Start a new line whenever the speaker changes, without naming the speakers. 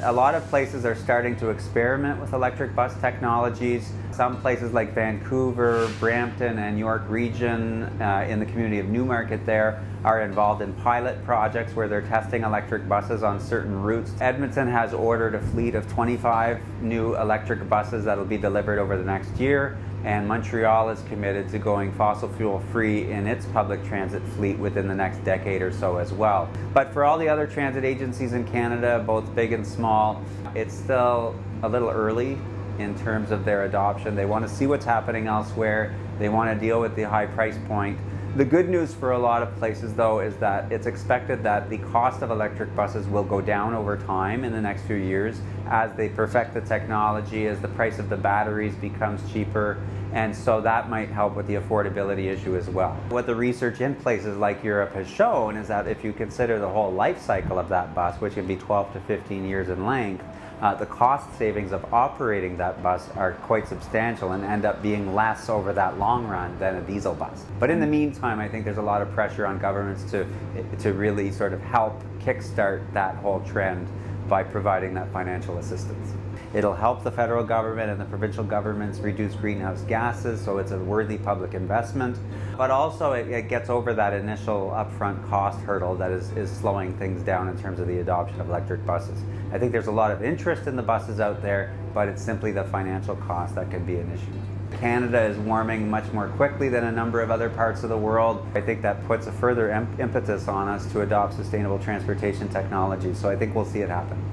A lot of places are starting to experiment with electric bus technologies. Some places like Vancouver, Brampton and York Region in the community of Newmarket there are involved in pilot projects where they're testing electric buses on certain routes. Edmonton has ordered a fleet of 25 new electric buses that will be delivered over the next year, and Montreal is committed to going fossil fuel free in its public transit fleet within the next decade or so as well. But for all the other transit agencies in Canada, both big and small, it's still a little early in terms of their adoption. They want to see what's happening elsewhere. They want to deal with the high price point. The good news for a lot of places, though, is that it's expected that the cost of electric buses will go down over time in the next few years as they perfect the technology, as the price of the batteries becomes cheaper, and so that might help with the affordability issue as well. What the research in places like Europe has shown is that if you consider the whole life cycle of that bus, which can be 12 to 15 years in length, the cost savings of operating that bus are quite substantial and end up being less over that long run than a diesel bus. But in the meantime, I think there's a lot of pressure on governments to really sort of help kickstart that whole trend by providing that financial assistance. It'll help the federal government and the provincial governments reduce greenhouse gases, so it's a worthy public investment. But also it gets over that initial upfront cost hurdle that is slowing things down in terms of the adoption of electric buses. I think there's a lot of interest in the buses out there, but it's simply the financial cost that can be an issue. Canada is warming much more quickly than a number of other parts of the world. I think that puts a further impetus on us to adopt sustainable transportation technology, so I think we'll see it happen.